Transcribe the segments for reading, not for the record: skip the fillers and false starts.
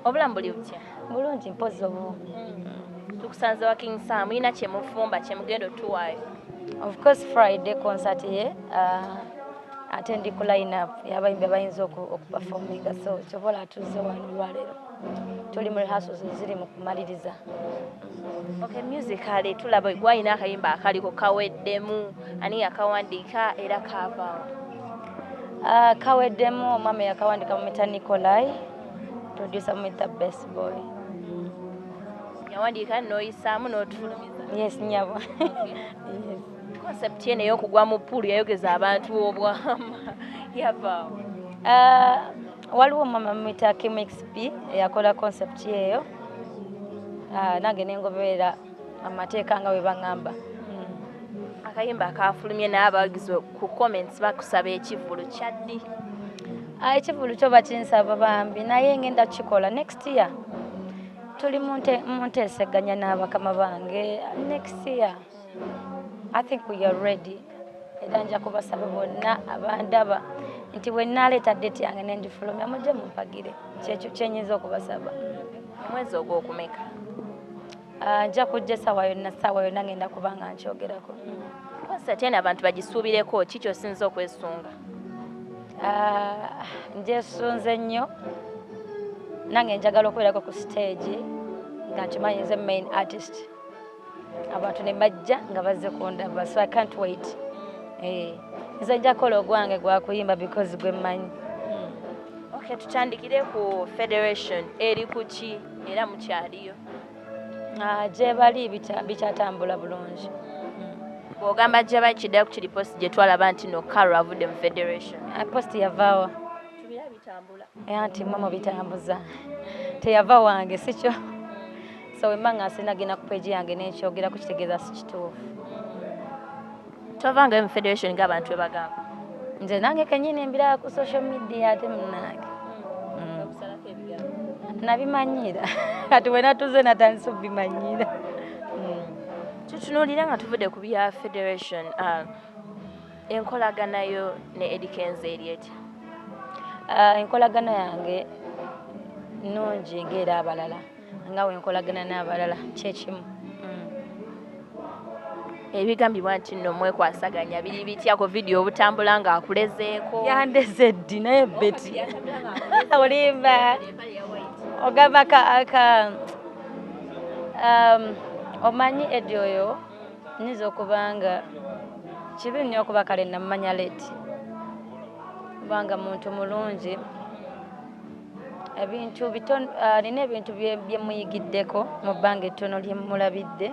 Obulamu buli butya? Bulungi mpozi obwo. Tukusanze wa King Sam ina kye mufumba kye mugendo tuwaayo. Of course Friday concert ye ate ndi ku line up y'abayimbi bayinza okuperforminga so kyobola atuze wano lwaleero tuli mu rehearsals ziri mu kumaliriza. Okay, musically tulaba gwayina akayimba akaliko kaweddemu ani yakawandiika era kavaawo. Kaweddemu omwami yakawandika mumita Nikolai, producer mumita Best Boy. Yawandiika n'oyisaamu n'otufulumiza. Yes, nyabo. Yes. Concept yene y'okugwa mu pool yayogeza abantu obwama yavaawo. Waliwo mama mumita Kim XP yakola concept yeyo. Nange nengoberera amateeka nga bwe baŋŋamba. Akayimba akafulumye n'abawagizi ku comments bakusaba ekivulu kyaddi. Ekivulu kyo bakinsaba bambi naye ngenda kukikola next year. Tuli munteeseganya n'abakama bange next year. I think we are ready. Era nja kubasaba bonna abandaba nti bwe naleeta date yange nendifulumya mujje mumpagire kyekyo kyenyiza okubasaba. Omwezi ogw'okumeka? Nja kujja saawa yonna ngenda kubanga nkyogerako. Concert eno abantu bagisuubireko ki ky'osinza okwesunga? Njesunze nnyo nange njagala okubeerako ku stage nga nkimanyi nze main artist. Abantu ne bajja nga bazze kundaba so I can't wait. Nze nja kukola ogwange gwa kuyimba because gwe mmanyi. Okay, tutandikire ku Federation eri ku ki era mukyaliyo? Gye bali bikyatambula bulungi. Bw'ogamba gye bali kiddala ku kiri post gye twalaba nti no Carol avudde mu Federation. Post yavaawa. Tubira bitambula. Nti mama bitambuza. Teyava wange si kyo. So wemba nga sinagenda ku page yange n'ekyogera ku kitegeeza si kituufu. Tovanga mu Federation ng'abantu bwe bagamba. Nze nange kennyini mbira ku social media ate munnange. Nabimanyira. Kati bwe natuze natandise okubimanyira. Tutunuulira nga tuvudde ku bya Federation, enkolaganayo ne Eddie Kenzo eri etya? Enkolagana yange nnungi ng'era abalala. Nga wenkolagana n'abalala kyekimu. Ebigambibwa nti nno mwekwasaganya biri bitya ku video obutambula ng'akulezeeko? Yandeze ddi naye beti. Olimba. Ogamba omanyi Eddie oyo nyiza okubanga kibi nnyo okuba kale namumanya leti. Kubanga muntu mulungi. Nina ebintu bye muyigiddeko mu bbanga ettono lye mulabidde.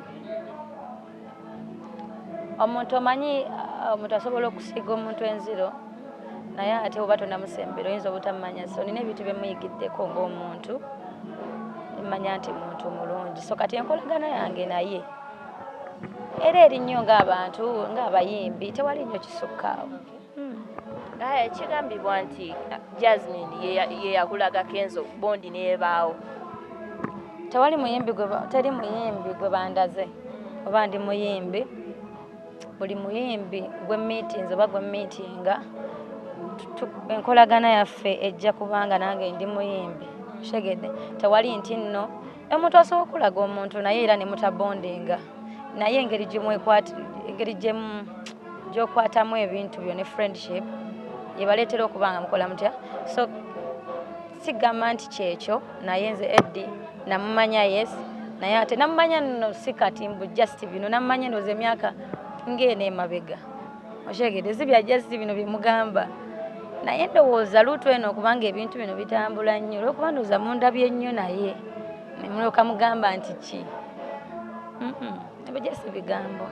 Omuntu omanyi omuntu asobola okusiiga omuntu enziro naye ate oba tonamusembera oyinza obutamanya. So nina ebintu bye muyigiddeko ng'omuntu mmanya nti muntu mulungi. So kati enkolagana yange naye era eri nnyo ng'abantu ng'abayimbi tewali nnyo kisukaawo. Kigambibwa nti Jazmine ye yakulaga Kenzo bondi n'ebaawo. Teri muyimbi gwe bandaze oba ndi muyimbi. Buli muyimbi gwe meetings oba gwe meetinga enkolagana yaffe ejja kubanga nange ndi muyimbi. Shegede tewali nti nno omuntu asobola okulaga omuntu naye era ne mutabondinga naye engeri gy'okwatamu ebintu byo ne friendship yebaleetera okubanga mukola mutya. So sigamba nti kyekyo naye nze Eddie namumanya yes naye ate namumanya nno si kati mbu just bino namumanya ndoza emyaka ng'eno emabega. Oshegede si bya just bino bye mugamba naye ndowooza luutu eno okubanga ebintu bino bitambula nnyo olw'okuba ndowooza mundabye nnyo naye ne mulyoka mugamba nti ki. Ebyo just bigambo.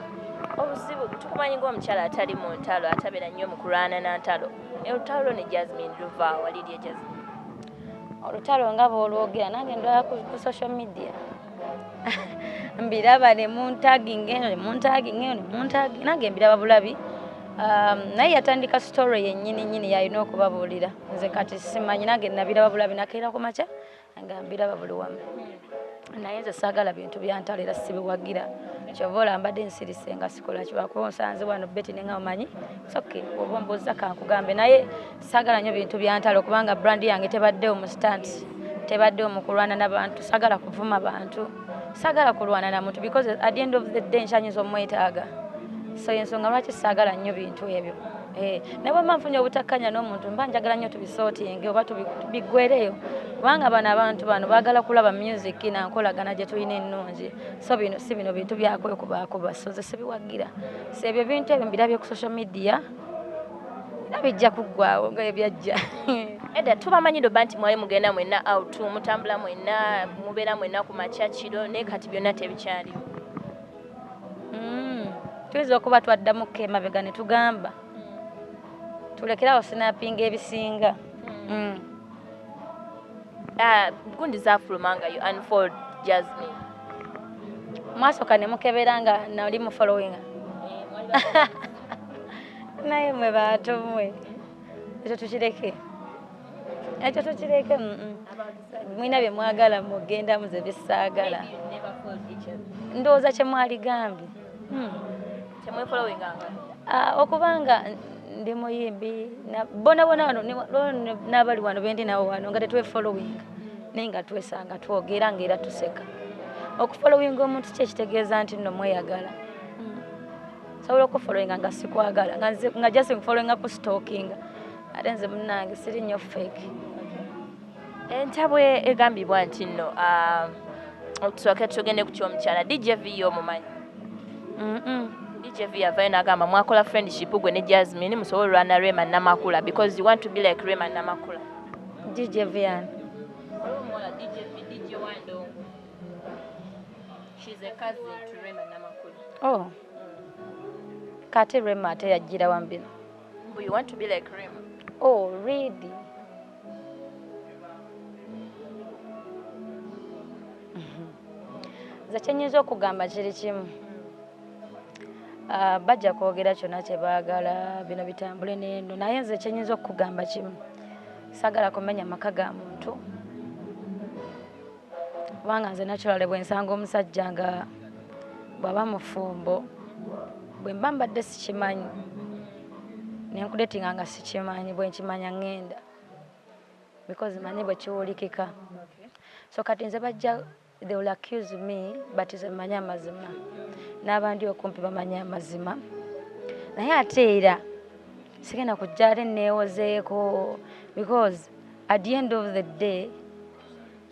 Obuzibu tukumanyi ng'omukyala atali mu ntalo atabeera nnyo mu kulwana na ntalo. Olutalo ne Jazmine luvaawa Lydia Jazmine? Olutalo nga bw'olwogera nange ndwala ku social media. Mbiraba ne muntaginga eno ne muntaginga eno ne muntaginga nange mbiraba bulabi. Naye yatandika story yennyini yalina okubabuulira. Nze kati simanyi nange nabiraba bulabi nakeera ku makya nga mbiraba buli wamu. Naye nze saagala bintu bya ntalo era sibiwagira. Kyobola mbadde nsirise nga sikola kibakuba nsanze wano beti nenga omanyi soke oba mbuuza kankugambe naye saagala nnyo bintu bya ntalo kubanga brand yange tebaddewo mu stand tebadde omukulwana n'abantu sagala kuvuma bantu sagala kulwana na muntu because at the end of the day nshanyiza omwetaaga so yensonga lwaki sagala nnyo bintu ebyo nawe manfunye obutakkanya n'omuntu mba njagala nnyo tubisootinge oba tubiggwereyo kubanga bano abantu bano baagala kulaba music nankolagana gye tulina ennungi so bino si bino bintu byakwekubakuba soze sibiwagira so ebyo bintu ebyo mbirabye ku social media bijja kuggwaawo nga ebyajja Edda tubamanyido banti mwali mugenda mwenna out mutambula mwenna mubeera mwenna ku machachiro ne kati byonna tebikyaliwo tuyinza okuba twaddamu kemabega ne tugamba tulekerawo sinapinga ebisinga gundi zafulumanga you unfold Jazmine mwasooka ne mukebera nga nali mu following naye mwe bantu mwe ekyo tukireke mwina bye mwagala mugenda muze bisaagala ndowooza kye mwaligambye okubanga ndi muyimbi bonabona wano n'abali wano bendi nawo wano nga tetwefollowing naye nga twesanga twogera ngaera tuseka okufollowinga omuntu kyekitegeeza nti nno mweyagala sobola okufollowinga nga sikwagala nga just nkufollowinga ku stalkinga ate nze munnange siri nnyo fake entabwe egambibwa nti nno otusooke tugende ku kyomukyala DJV y'omumanyi DJV yavayo n'agamba mwakola friendship gwe ne Jazmine musobola olwana Rema Namakula because you want to be like Rema Namakula DJV yani DJ Wando she's a cousin to Rema Namakula oh kate Rema ate yajjira wambino but you want to be like Rema oh really nze kyenyinza okugamba kiri kimu bajja kwogera kyonna kye baagala bino bitambule n'eno naye nze kyenyinza okugamba kimu sagala kumenya maka ga muntu kubanga nze naturally bwe nsanga omusajja nga bw'aba mufumbo bwe mba mbadde sikimanyi nenkudetinga nga sikimanyi bwe nkimanya ngenda because manyi bwe kiwulikika so kati nze bajja they will accuse me but nze manya amazima n'abandi okumpi bamanya amazima naye ate era sigenda kujja ate neewozeeko because at the end of the day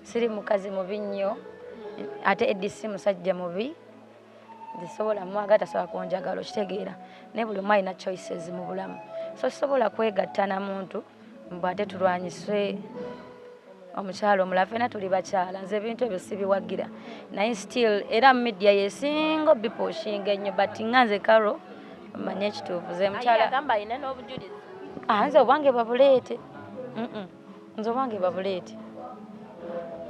siri mukazi mubi nnyo ate Eddie si musajja mubi zisobola mwagala tasobola kunjagala okitegeera naye buli omu alina choices mu bulamu so sisobola kwegatta na muntu mbu ate tulwanyise omukyalo omulala fena tuli bakyala nze ebintu ebyo sibiwagira naye still era media yesinga bipushinga ennyo but nga nze Karo manye ekituufu ze mukyala agamba alina n'obujulizi nze obwange babuleete nze obwange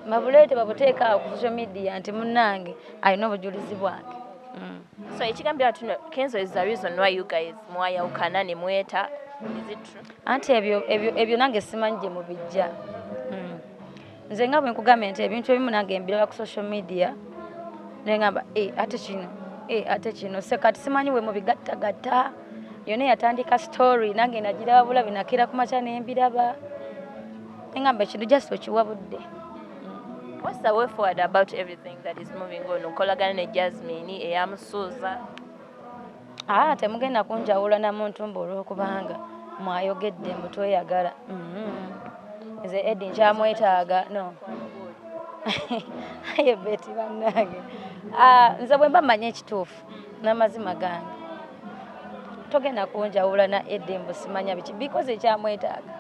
babuleete babuteeka awo ku social media nti munnange alina obujulizi bwange so ekigambira tuno Kenzo is the reason why you guys mwayawukana ne mweta is it true anti ebyo nange simanyi gye mubijja nze nga bwe nkugambye nti ebintu ebimu nange mbiraba ku social media nengamba ate kino se kati simanyi we mubigattagatta yonna yatandika story nange nagiraba bulabi nakira ku makya nembiraba nengamba ekintu just okiwabudde. What's the way forward about everything that is moving on? Nkolagana ne Jazmine eyamusuuza. Temugenda kunjawula na muntu olw'okubanga mwayogedde mutweyagala. Nze Eddie nkyamwetaaga no. Aye beti bannange. Nze bwe mba mmanyi ekituufu n'amazima gange. Togenda kunjawula na Eddie mbu simanya biki because ekyamwetaaga.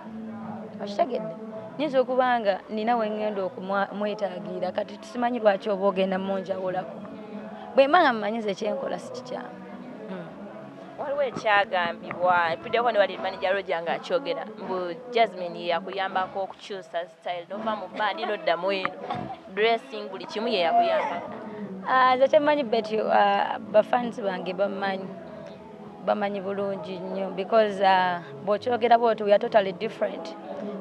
Okitegedde? Nyinza okubanga nina wengenda okumwetaagira kati tusimanyi lwaki oba ogenda munjawulako. Bwe mba mmanyize ekyenkola si kikyamu. Waliwo ekyagambibwa epiddeko ne wali manager Roger nga akyogera mbu Jazmine yakuyambako okukyusa style nova mu bandi noddamu eno dressing buli kimu ye yakuyambako. Nze kyemmanyi beti bafans bange bamanyi bulungi nnyo because bw'okyogera bw'oti we are totally different.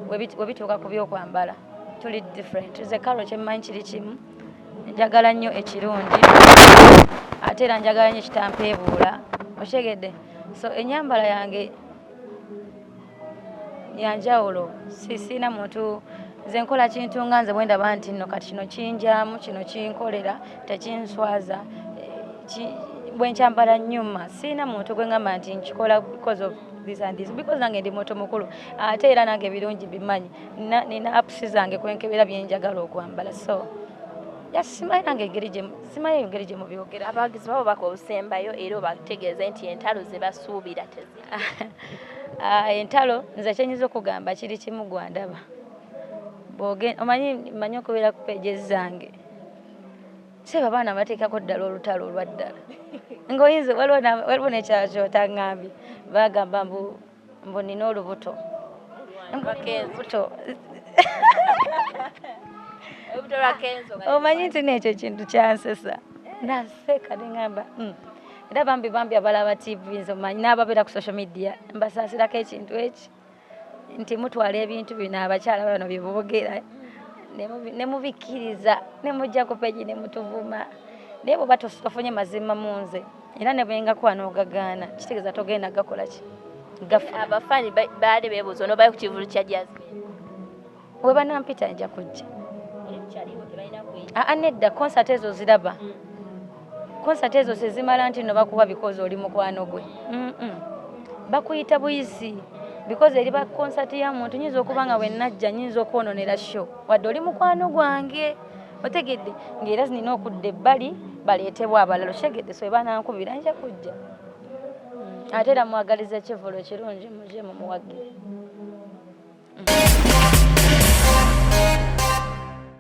We bituuka ku byokwambala tuli different. Nze Karo kyemmanyi kiri kimu njagala nnyo ekirungi ate era njagala nnyo ekitampeebuula. Oshegedde so enyambala yange yanjawulo sina muntu nze nkola kintu nga nze bwe ndaba nti nno kati kino kinjamu kino kinkolera tekinswaza bwe nkyambala nnyuma siina muntu gwe ngamba nti nkikola because of this and this because nange ndi muntu mukulu ate era nange ebirungi bimanyi nina apps zange kwenkebera byenjagala okwambala so simanyi engeri gye mubyogera abawagizi babo bako obusembayo era obategeeze nti entalo ze basuubira teziri entalo nze kyenyiza okugamba kiri kimu gwandaba omanyi okubeera ku pages zange seba abaana bateekako ddala olutalo olwaddala ngaoyinza waliwo nekyalo kyotaŋŋambye bagamba mbu nina olubuto omanyi nti nekyo kintu kyansesa naseka neŋŋamba era bambi abalaba tv nze omanyi n'ababeera ku social media mbasaasirako ekintu eki nti mutwala ebintu bino abakyala bano bye boogera ne mubikkiriza ne mujja ku peegi ne mutuvuma naye bw'oba tofunye mazima mu nze era ne bwengakuba n'ogagaana kitegeeza togenda gakola ki gafa abafaani baali beebuuza onobayo ku kivulu kya Jazmine we banampita nja kujja nedda konsati ezo ziraba konsati ezo sezimala nti no bakuba bikozi oli mukwano gwe bakuyita buyisi because eri ba konsati ya muntu nyinza okuba nga bwe najja nyinza okwononera show wadde oli mukwano gwange otegedde ng'era nina okudda ebbali baleetebwa abalala otegedde so banankubira nja kujja ate era mwagaliza ekivolo kirungi muje mumuwagire